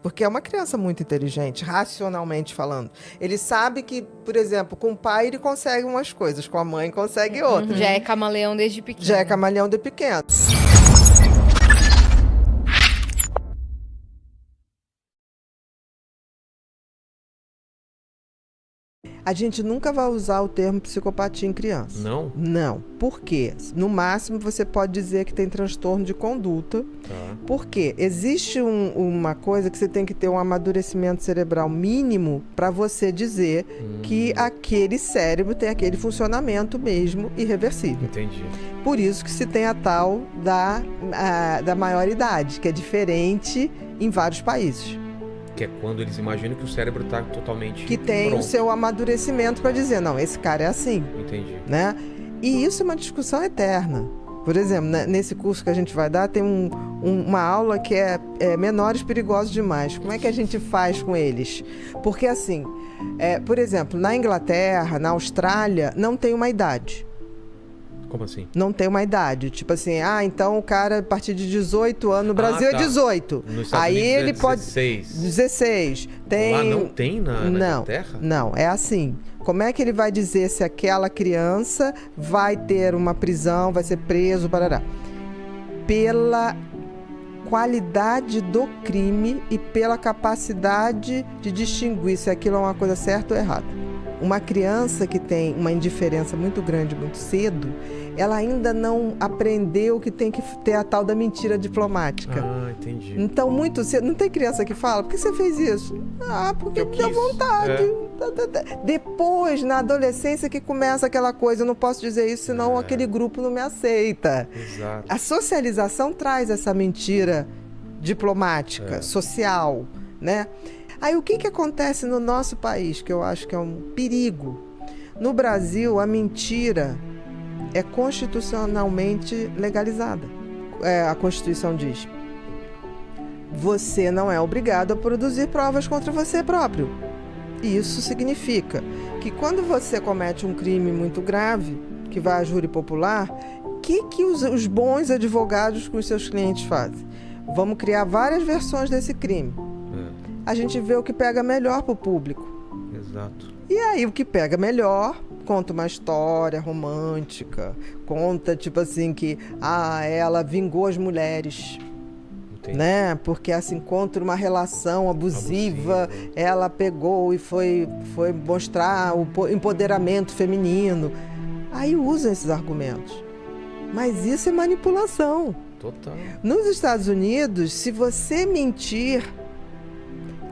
Porque é uma criança muito inteligente, racionalmente falando. Ele sabe que, por exemplo, com o pai ele consegue umas coisas, com a mãe consegue outras. Já é camaleão desde pequeno. Já é camaleão de pequeno. A gente nunca vai usar o termo psicopatia em criança. Não? Não. Por quê? No máximo, você pode dizer que tem transtorno de conduta. Tá. Porque existe uma coisa que você tem que ter um amadurecimento cerebral mínimo para você dizer que aquele cérebro tem aquele funcionamento mesmo irreversível. Entendi. Por isso que se tem a tal da maioridade, que é diferente em vários países. Que é quando eles imaginam que o cérebro está totalmente Que tem pronto. o seu amadurecimento para dizer, não, esse cara é assim. Entendi. Né? E isso é uma discussão eterna. Por exemplo, nesse curso que a gente vai dar, tem uma aula que é menores perigosos demais. Como é que a gente faz com eles? Porque assim, por exemplo, na Inglaterra, na Austrália, não tem uma idade. Como assim? Não tem uma idade. Tipo assim, então o cara a partir de 18 anos, no Brasil é 18. Nos Estados Aí Unidos ele é pode 16. Tem... Lá não tem na Inglaterra? Não, é assim. Como é que ele vai dizer se aquela criança vai ter uma prisão, vai ser preso, parará? Pela qualidade do crime e pela capacidade de distinguir se aquilo é uma coisa certa ou errada. Uma criança que tem uma indiferença muito grande, muito cedo, ela ainda não aprendeu que tem que ter a tal da mentira diplomática. Ah, entendi. Então, muito cedo. Não tem criança que fala, por que você fez isso? Porque me deu vontade. Depois, na adolescência, que começa aquela coisa, eu não posso dizer isso, senão aquele grupo não me aceita. Exato. A socialização traz essa mentira diplomática, social, né? Aí o que acontece no nosso país, que eu acho que é um perigo? No Brasil, a mentira é constitucionalmente legalizada. A Constituição diz: você não é obrigado a produzir provas contra você próprio. Isso significa que quando você comete um crime muito grave, que vai a júri popular, o que os bons advogados com os seus clientes fazem? Vamos criar várias versões desse crime. A gente vê o que pega melhor para o público. Exato. E aí o que pega melhor, conta uma história romântica, conta tipo assim que ela vingou as mulheres. Entendi. Né? Porque assim, contra uma relação abusiva, ela pegou e foi mostrar o empoderamento feminino. Aí usam esses argumentos. Mas isso é manipulação. Total. Nos Estados Unidos, se você mentir,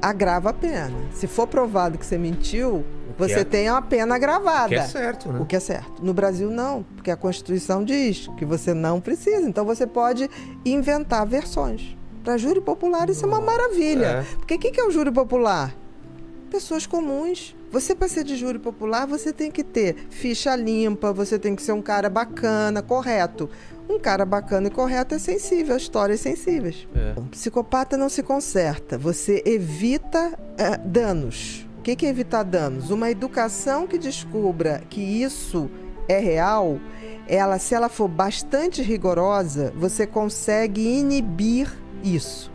agrava a pena. Se for provado que você mentiu, você tem uma pena agravada. O que é certo, né? O que é certo. No Brasil, não, porque a Constituição diz que você não precisa. Então, você pode inventar versões. Para júri popular, isso é uma maravilha. Porque o que é o júri popular? Pessoas comuns. Você, para ser de júri popular, você tem que ter ficha limpa, você tem que ser um cara bacana, correto. Um cara bacana e correto é sensível a histórias sensíveis. Um psicopata não se conserta, você evita danos. O que é evitar danos? Uma educação que descubra que isso é real, se ela for bastante rigorosa, você consegue inibir isso.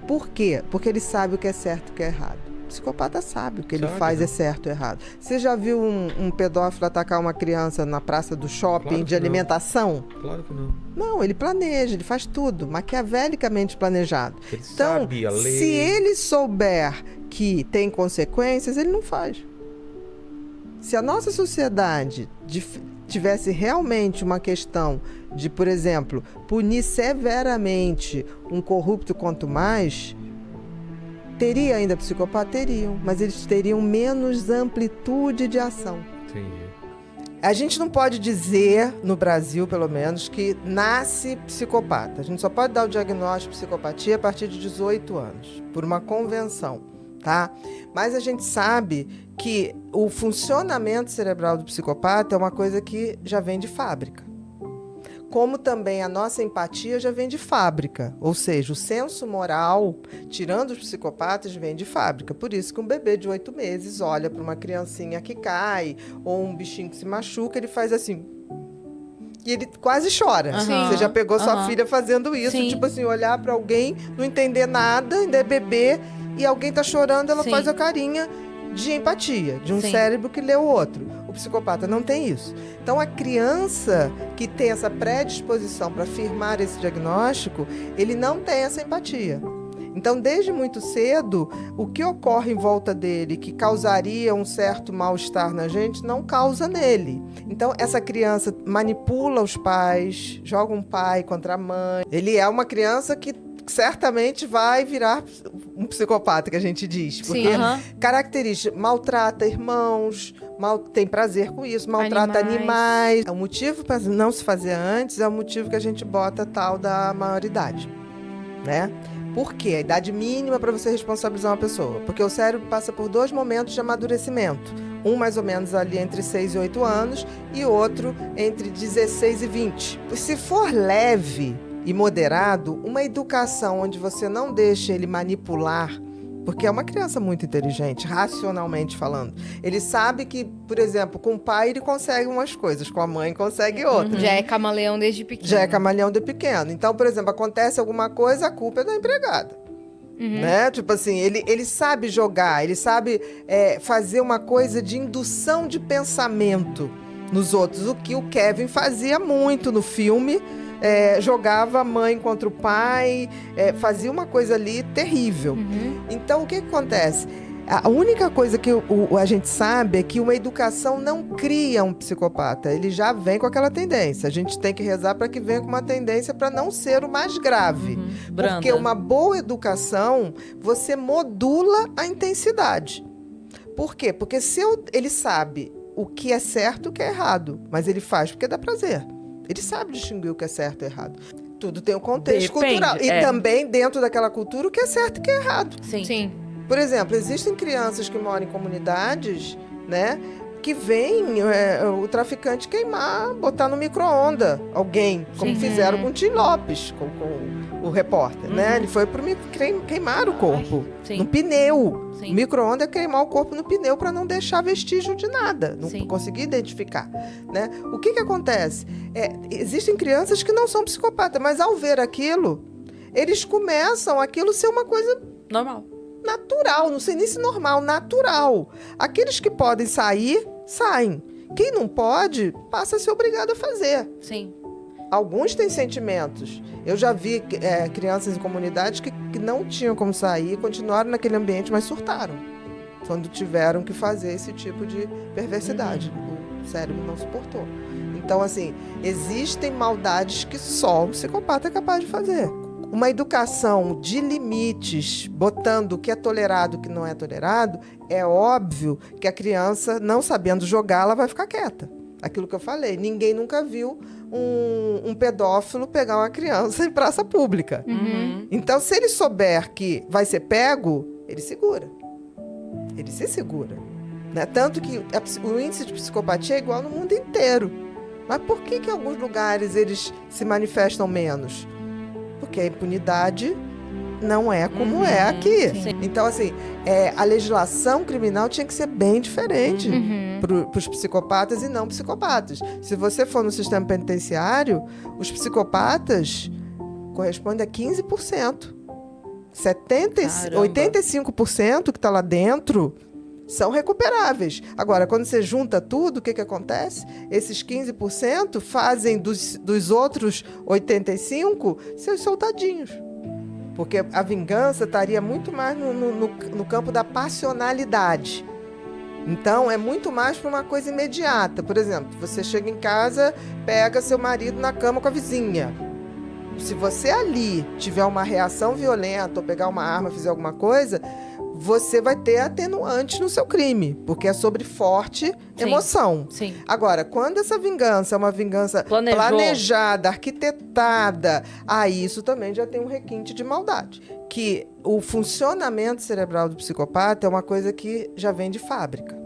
Por quê? Porque ele sabe o que é certo e o que é errado. O psicopata sabe o que ele faz é certo ou errado. Você já viu um pedófilo atacar uma criança na praça do shopping de alimentação? Claro que não. Não, ele planeja, ele faz tudo, maquiavelicamente planejado. Ele então, sabe a lei. Se ele souber que tem consequências, ele não faz. Se a nossa sociedade tivesse realmente uma questão de, por exemplo, punir severamente um corrupto quanto mais, teria ainda psicopata? Teriam, mas eles teriam menos amplitude de ação. Entendi. A gente não pode dizer, no Brasil pelo menos, que nasce psicopata. A gente só pode dar o diagnóstico de psicopatia a partir de 18 anos, por uma convenção, tá? Mas a gente sabe que o funcionamento cerebral do psicopata é uma coisa que já vem de fábrica. Como também a nossa empatia já vem de fábrica, ou seja, o senso moral, tirando os psicopatas, vem de fábrica. Por isso que um bebê de 8 meses olha para uma criancinha que cai, ou um bichinho que se machuca, ele faz assim. E ele quase chora. Sim. Você já pegou sua filha fazendo isso, Sim. tipo assim, olhar pra alguém, não entender nada, ainda é bebê, e alguém tá chorando, ela Sim. faz a carinha de empatia, de um Sim. cérebro que lê o outro. O psicopata não tem isso. Então, a criança que tem essa predisposição para firmar esse diagnóstico, ele não tem essa empatia. Então, desde muito cedo, o que ocorre em volta dele, que causaria um certo mal-estar na gente, não causa nele. Então, essa criança manipula os pais, joga um pai contra a mãe. Ele é uma criança que certamente vai virar um psicopata, que a gente diz. Porque característica, maltrata irmãos, tem prazer com isso, maltrata animais. O motivo para não se fazer antes é o motivo que a gente bota tal da maioridade, né? Por quê? A idade mínima para você responsabilizar uma pessoa. Porque o cérebro passa por 2 momentos de amadurecimento. Um mais ou menos ali entre 6 e 8 anos e outro entre 16 e 20. Se for leve e moderado, uma educação onde você não deixa ele manipular, porque é uma criança muito inteligente, racionalmente falando. Ele sabe que, por exemplo, com o pai ele consegue umas coisas, com a mãe consegue outras. Já é camaleão desde pequeno. Já é camaleão de pequeno. Então, por exemplo, acontece alguma coisa, a culpa é da empregada. Né? Tipo assim, ele sabe jogar, ele sabe fazer uma coisa de indução de pensamento nos outros. O que o Kevin fazia muito no filme, jogava a mãe contra o pai, fazia uma coisa ali terrível. Então, o que acontece? A única coisa que a gente sabe é que uma educação não cria um psicopata. Ele já vem com aquela tendência. A gente tem que rezar para que venha com uma tendência para não ser o mais grave. Porque uma boa educação, você modula a intensidade. Por quê? Porque se ele sabe o que é certo e o que é errado, mas ele faz porque dá prazer. Ele sabe distinguir o que é certo e errado. Tudo tem um contexto cultural. E também, dentro daquela cultura, o que é certo e o que é errado. Sim. Por exemplo, existem crianças que moram em comunidades, né, que veem o traficante queimar, botar no micro-ondas alguém, como fizeram com o Tim Lopes, com o repórter, né? Ele foi queimar o corpo no pneu. O micro-ondas é queimar o corpo no pneu para não deixar vestígio de nada, não conseguir identificar, né? O que acontece? Existem crianças que não são psicopatas, mas ao ver aquilo, eles começam aquilo ser uma coisa normal. Natural, não sei nem se normal, natural. Aqueles que podem sair, saem. Quem não pode, passa a ser obrigado a fazer. Sim. Alguns têm sentimentos. Eu já vi crianças em comunidades que não tinham como sair, continuaram naquele ambiente, mas surtaram. Quando tiveram que fazer esse tipo de perversidade. O cérebro não suportou. Então, assim, existem maldades que só um psicopata é capaz de fazer. Uma educação de limites, botando o que é tolerado e o que não é tolerado, é óbvio que a criança, não sabendo jogar, ela vai ficar quieta. Aquilo que eu falei, ninguém nunca viu um pedófilo pegar uma criança em praça pública. Então, se ele souber que vai ser pego, ele segura. Ele se segura. Né? Tanto que o índice de psicopatia é igual no mundo inteiro. Mas por que em alguns lugares eles se manifestam menos? Porque a impunidade não é como é aqui. Sim. Então, assim, a legislação criminal tinha que ser bem diferente para os psicopatas e não psicopatas. Se você for no sistema penitenciário, os psicopatas correspondem a 15%. 85% que está lá dentro são recuperáveis. Agora, quando você junta tudo, o que acontece? Esses 15% fazem dos outros 85% seus soldadinhos. Porque a vingança estaria muito mais no campo da passionalidade. Então, é muito mais para uma coisa imediata. Por exemplo, você chega em casa, pega seu marido na cama com a vizinha. Se você ali tiver uma reação violenta ou pegar uma arma, fizer alguma coisa, você vai ter atenuantes no seu crime, porque é sobre forte emoção. Sim. Agora, quando essa vingança é uma vingança planejada, arquitetada, aí isso também já tem um requinte de maldade. Que o funcionamento cerebral do psicopata é uma coisa que já vem de fábrica.